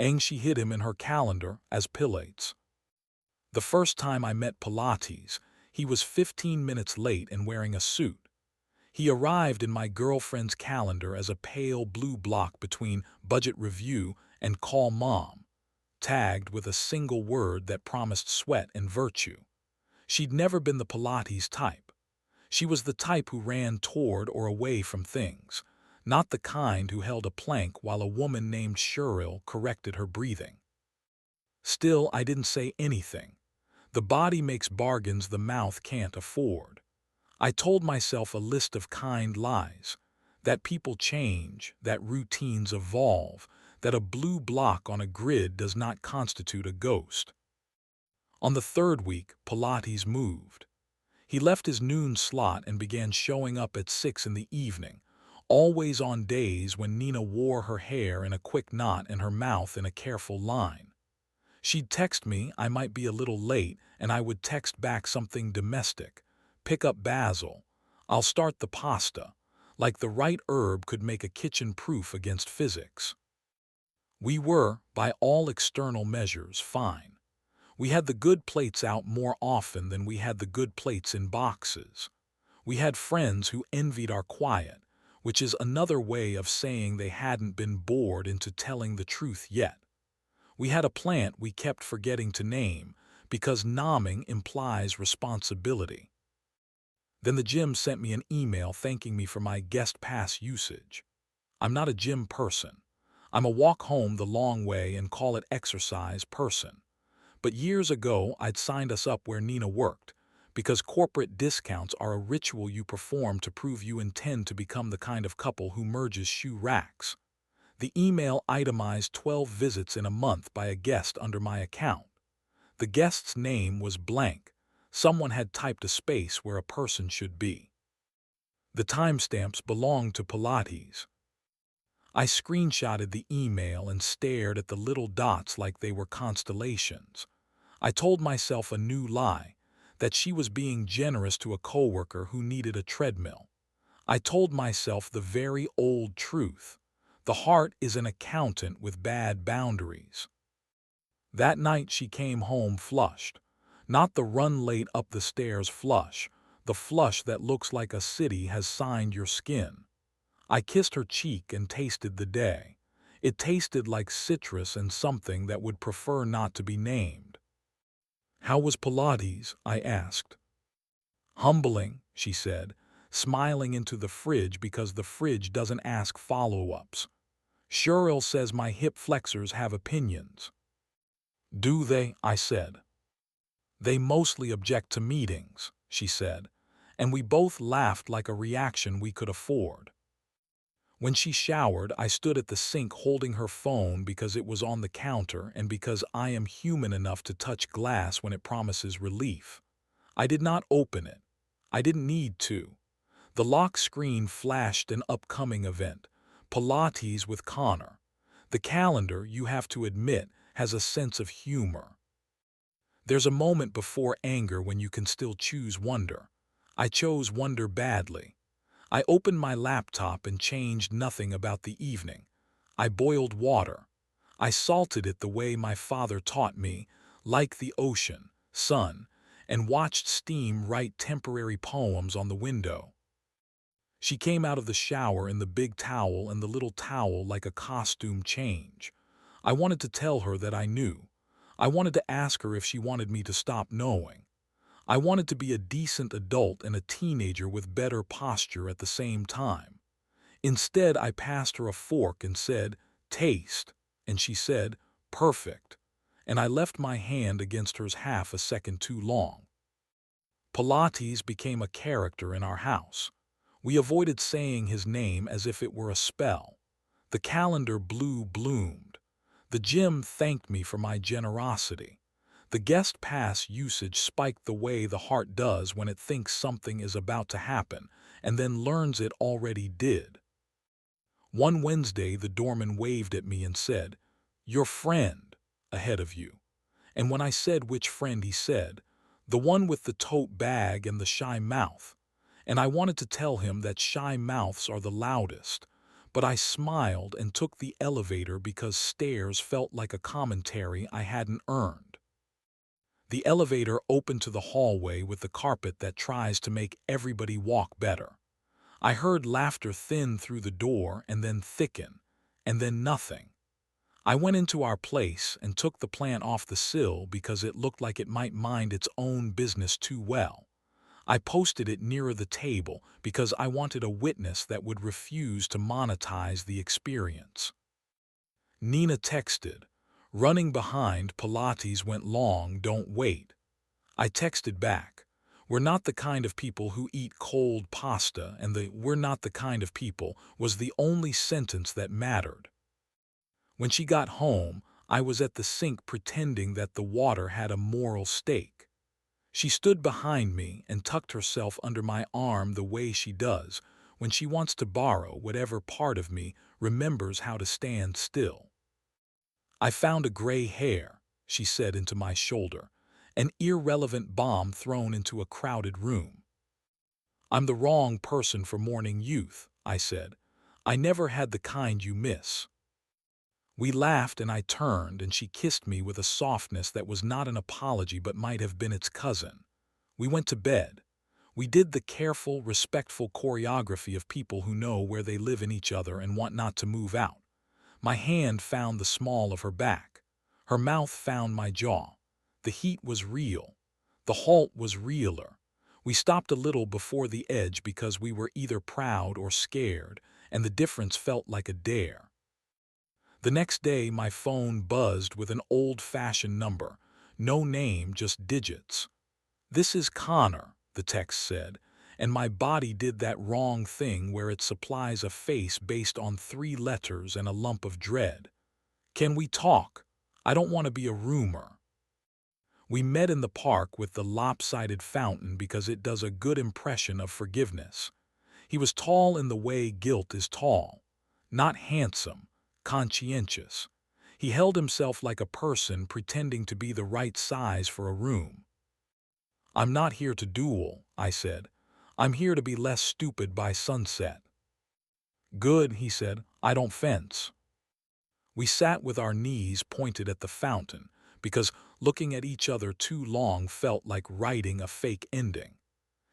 and she hid him in her calendar as Pilates. The first time I met Pilates, he was 15 minutes late and wearing a suit. He arrived in my girlfriend's calendar as a pale blue block between budget review and call mom, tagged with a single word that promised sweat and virtue. She'd never been the Pilates type. She was the type who ran toward or away from things, not the kind who held a plank while a woman named Cheryl corrected her breathing. Still, I didn't say anything. The body makes bargains the mouth can't afford. I told myself a list of kind lies, that people change, that routines evolve, that a blue block on a grid does not constitute a ghost. On the third week, Pilates moved. He left his noon slot and began showing up at 6 in the evening, always on days when Nina wore her hair in a quick knot and her mouth in a careful line. She'd text me I might be a little late, and I would text back something domestic. Pick up basil. I'll start the pasta. Like the right herb could make a kitchen proof against physics. We were, by all external measures, fine. We had the good plates out more often than we had the good plates in boxes. We had friends who envied our quiet, which is another way of saying they hadn't been bored into telling the truth yet. We had a plant we kept forgetting to name, because nomming implies responsibility. Then the gym sent me an email thanking me for my guest pass usage. I'm not a gym person. I'm a walk home the long way and call it exercise person. But years ago, I'd signed us up where Nina worked, because corporate discounts are a ritual you perform to prove you intend to become the kind of couple who merges shoe racks. The email itemized 12 visits in a month by a guest under my account. The guest's name was blank. Someone had typed a space where a person should be. The timestamps belonged to Pilates. I screenshotted the email and stared at the little dots like they were constellations. I told myself a new lie, that she was being generous to a coworker who needed a treadmill. I told myself the very old truth. The heart is an accountant with bad boundaries. That night she came home flushed. Not the run late up the stairs flush, the flush that looks like a city has signed your skin. I kissed her cheek and tasted the day. It tasted like citrus and something that would prefer not to be named. "How was Pilates?" I asked. "Humbling," she said, smiling into the fridge because the fridge doesn't ask follow-ups. "Cheryl says my hip flexors have opinions." "Do they?" I said. "They mostly object to meetings," she said, and we both laughed like a reaction we could afford. When she showered, I stood at the sink holding her phone because it was on the counter and because I am human enough to touch glass when it promises relief. I did not open it. I didn't need to. The lock screen flashed an upcoming event, Pilates with Connor. The calendar, you have to admit, has a sense of humor. There's a moment before anger when you can still choose wonder. I chose wonder badly. I opened my laptop and changed nothing about the evening. I boiled water. I salted it the way my father taught me, like the ocean, sun, and watched steam write temporary poems on the window. She came out of the shower in the big towel and the little towel like a costume change. I wanted to tell her that I knew. I wanted to ask her if she wanted me to stop knowing. I wanted to be a decent adult and a teenager with better posture at the same time. Instead, I passed her a fork and said, "Taste," and she said, "Perfect," and I left my hand against hers half a second too long. Pilates became a character in our house. We avoided saying his name as if it were a spell. The calendar bloomed. The gym thanked me for my generosity. The guest pass usage spiked the way the heart does when it thinks something is about to happen and then learns it already did. One Wednesday, the doorman waved at me and said, "Your friend, ahead of you." And when I said which friend, he said, "The one with the tote bag and the shy mouth." And I wanted to tell him that shy mouths are the loudest. but I smiled and took the elevator because stairs felt like a commentary I hadn't earned. The elevator opened to the hallway with the carpet that tries to make everybody walk better. I heard laughter thin through the door and then thicken, and then nothing. I went into our place and took the plant off the sill because it looked like it might mind its own business too well. I posted it nearer the table because I wanted a witness that would refuse to monetize the experience. Nina texted, "Running behind, Pilates went long, don't wait." I texted back, "We're not the kind of people who eat cold pasta," and the "we're not the kind of people" was the only sentence that mattered. When she got home, I was at the sink pretending that the water had a moral stake. She stood behind me and tucked herself under my arm the way she does when she wants to borrow whatever part of me remembers how to stand still. "I found a gray hair," she said into my shoulder, an irrelevant bomb thrown into a crowded room. "I'm the wrong person for morning youth," I said. "I never had the kind you miss." We laughed and I turned and she kissed me with a softness that was not an apology but might have been its cousin. We went to bed. We did the careful, respectful choreography of people who know where they live in each other and want not to move out. My hand found the small of her back. Her mouth found my jaw. The heat was real. The halt was realer. We stopped a little before the edge because we were either proud or scared, and the difference felt like a dare. The next day my phone buzzed with an old-fashioned number. No name, just digits. "This is Connor," the text said, and my body did that wrong thing where it supplies a face based on 3 letters and a lump of dread. "Can we talk? I don't want to be a rumor." We met in the park with the lopsided fountain because it does a good impression of forgiveness. He was tall in the way guilt is tall. Not handsome, conscientious. He held himself like a person pretending to be the right size for a room. "I'm not here to duel," I said. "I'm here to be less stupid by sunset." "Good," he said. "I don't fence." We sat with our knees pointed at the fountain because looking at each other too long felt like writing a fake ending.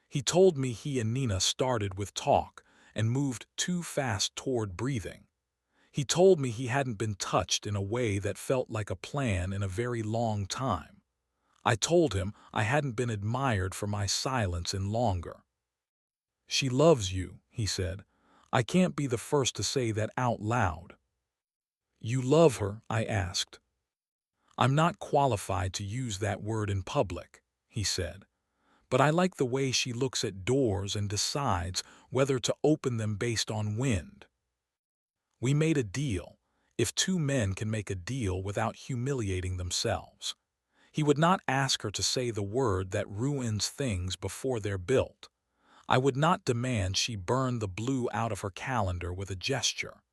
He told me he and Nina started with talk and moved too fast toward breathing. He told me he hadn't been touched in a way that felt like a plan in a very long time. I told him I hadn't been admired for my silence in longer. "She loves you," he said. "I can't be the first to say that out loud." "You love her?" I asked. "I'm not qualified to use that word in public," he said. "But I like the way she looks at doors and decides whether to open them based on wind." We made a deal, if 2 men can make a deal without humiliating themselves. He would not ask her to say the word that ruins things before they're built. I would not demand she burn the blue out of her calendar with a gesture.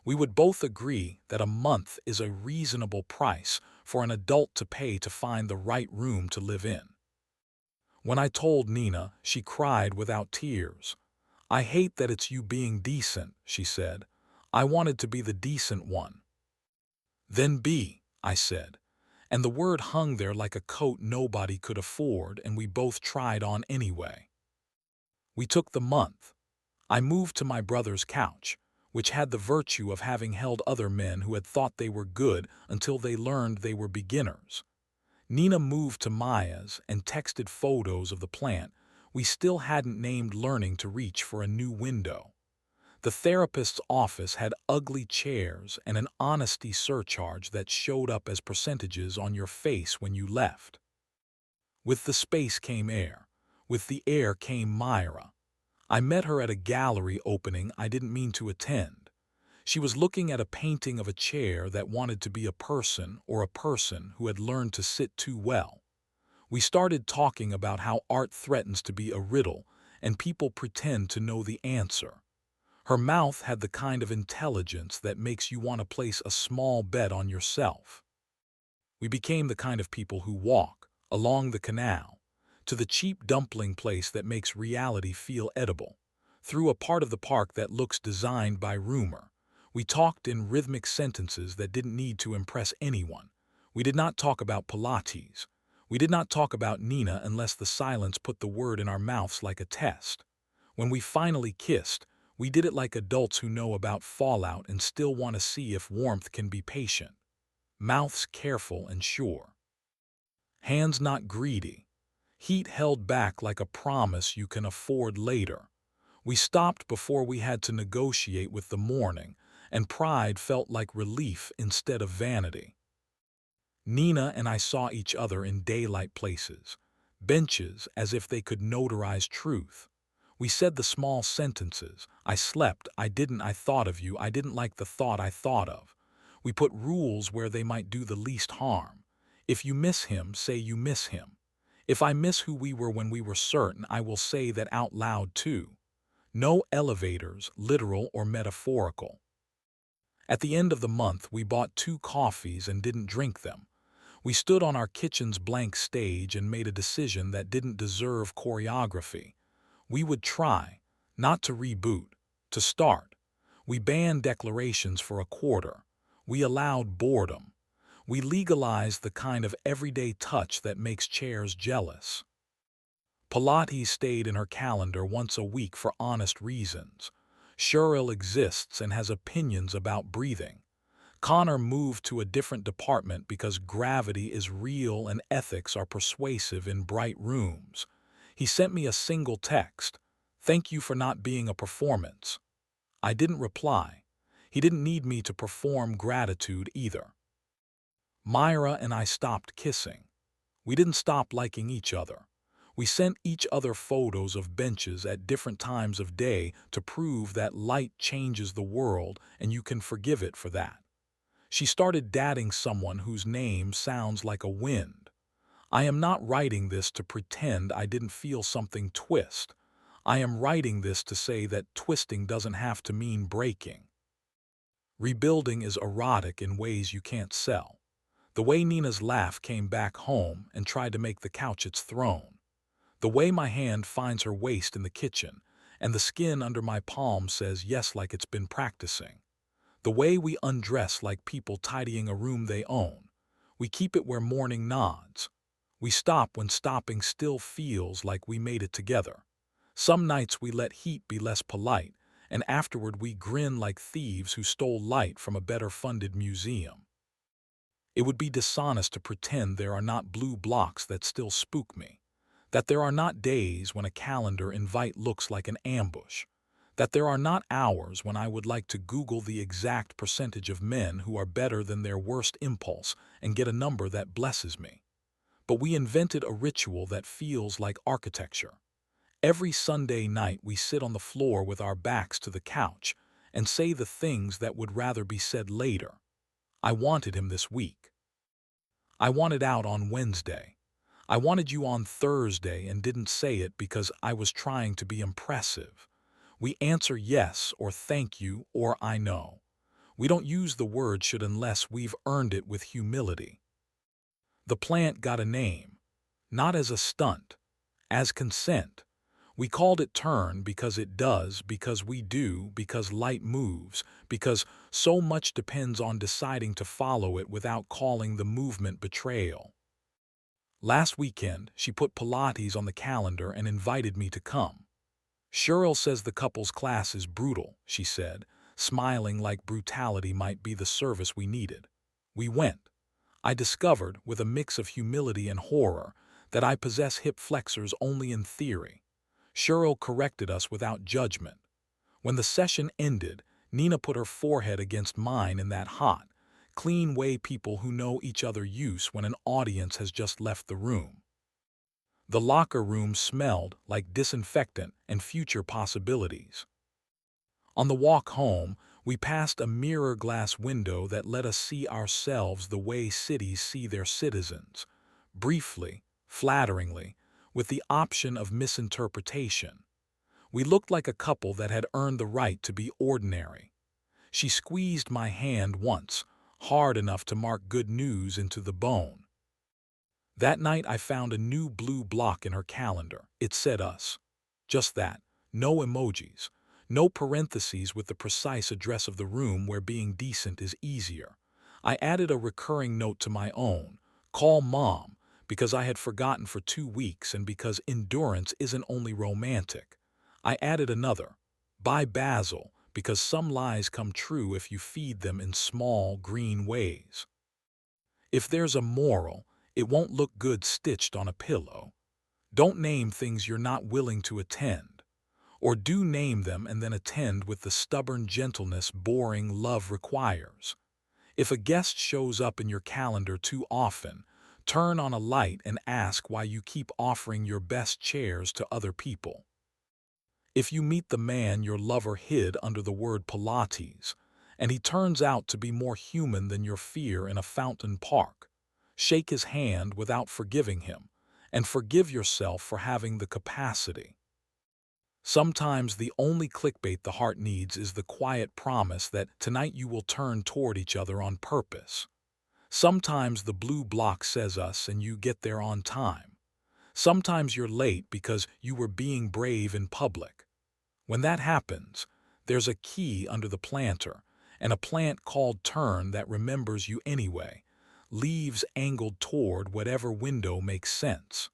We would both agree that a month is a reasonable price for an adult to pay to find the right room to live in. When I told Nina, she cried without tears. "I hate that it's you being decent," she said. "I wanted to be the decent one." "Then be," I said. And the word hung there like a coat nobody could afford, and we both tried on anyway. We took the month. I moved to my brother's couch, which had the virtue of having held other men who had thought they were good until they learned they were beginners. Nina moved to Maya's and texted photos of the plant we still hadn't named learning to reach for a new window. The therapist's office had ugly chairs and an honesty surcharge that showed up as percentages on your face when you left. With the space came air. With the air came Myra. I met her at a gallery opening I didn't mean to attend. She was looking at a painting of a chair that wanted to be a person or a person who had learned to sit too well. We started talking about how art threatens to be a riddle and people pretend to know the answer. Her mouth had the kind of intelligence that makes you want to place a small bet on yourself. We became the kind of people who walk along the canal to the cheap dumpling place that makes reality feel edible, through a part of the park that looks designed by rumor, We talked in rhythmic sentences that didn't need to impress anyone. We did not talk about Pilates. We did not talk about Nina unless the silence put the word in our mouths like a test. When we finally kissed, we did it like adults who know about fallout and still want to see if warmth can be patient. Mouths careful and sure. Hands not greedy. Heat held back like a promise you can afford later. We stopped before we had to negotiate with the morning, and pride felt like relief instead of vanity. Nina and I saw each other in daylight places, benches as if they could notarize truth. We said the small sentences, I slept, I didn't, I thought of you, I didn't like the thought I thought of. We put rules where they might do the least harm. If you miss him, say you miss him. If I miss who we were when we were certain, I will say that out loud too. No elevators, literal or metaphorical. At the end of the month, we bought 2 coffees and didn't drink them. We stood on our kitchen's blank stage and made a decision that didn't deserve choreography. We would try, not to reboot, to start. We banned declarations for a quarter. We allowed boredom. We legalized the kind of everyday touch that makes chairs jealous. Pilates stayed in her calendar once a week for honest reasons. Cheryl exists and has opinions about breathing. Connor moved to a different department because gravity is real and ethics are persuasive in bright rooms. He sent me a single text, "Thank you for not being a performance." I didn't reply. He didn't need me to perform gratitude either. Myra and I stopped kissing. We didn't stop liking each other. We sent each other photos of benches at different times of day to prove that light changes the world and you can forgive it for that. She started dating someone whose name sounds like a wind. I am not writing this to pretend I didn't feel something twist. I am writing this to say that twisting doesn't have to mean breaking. Rebuilding is erotic in ways you can't sell. The way Nina's laugh came back home and tried to make the couch its throne. The way my hand finds her waist in the kitchen, and the skin under my palm says yes like it's been practicing. The way we undress like people tidying a room they own. We keep it where morning nods. We stop when stopping still feels like we made it together. Some nights we let heat be less polite, and afterward we grin like thieves who stole light from a better-funded museum. It would be dishonest to pretend there are not blue blocks that still spook me, that there are not days when a calendar invite looks like an ambush, that there are not hours when I would like to Google the exact percentage of men who are better than their worst impulse and get a number that blesses me. But we invented a ritual that feels like architecture. Every Sunday night we sit on the floor with our backs to the couch and say the things that would rather be said later. I wanted him this week. I wanted out on Wednesday. I wanted you on Thursday and didn't say it because I was trying to be impressive. We answer yes or thank you or I know. We don't use the word should unless we've earned it with humility. The plant got a name, not as a stunt, as consent. We called it turn because it does, because we do, because light moves, because so much depends on deciding to follow it without calling the movement betrayal. Last weekend, she put Pilates on the calendar and invited me to come. Cheryl says the couple's class is brutal, she said, smiling like brutality might be the service we needed. We went. I discovered, with a mix of humility and horror, that I possess hip flexors only in theory. Cheryl corrected us without judgment. When the session ended, Nina put her forehead against mine in that hot, clean way people who know each other use when an audience has just left the room. The locker room smelled like disinfectant and future possibilities. On the walk home, we passed a mirror glass window that let us see ourselves the way cities see their citizens, briefly, flatteringly, with the option of misinterpretation. We looked like a couple that had earned the right to be ordinary. She squeezed my hand once, hard enough to mark good news into the bone. That night I found a new blue block in her calendar. It said us. Just that. No emojis. No parentheses with the precise address of the room where being decent is easier. I added a recurring note to my own, call mom, because I had forgotten for 2 weeks and because endurance isn't only romantic. I added another, buy basil, because some lies come true if you feed them in small, green ways. If there's a moral, it won't look good stitched on a pillow. Don't name things you're not willing to attend. Or do name them and then attend with the stubborn gentleness boring love requires. If a guest shows up in your calendar too often, turn on a light and ask why you keep offering your best chairs to other people. If you meet the man your lover hid under the word Pilates, and he turns out to be more human than your fear in a fountain park, shake his hand without forgiving him, and forgive yourself for having the capacity. Sometimes the only clickbait the heart needs is the quiet promise that tonight you will turn toward each other on purpose. Sometimes the blue block says us and you get there on time. Sometimes you're late because you were being brave in public. When that happens, there's a key under the planter and a plant called turn that remembers you anyway, leaves angled toward whatever window makes sense.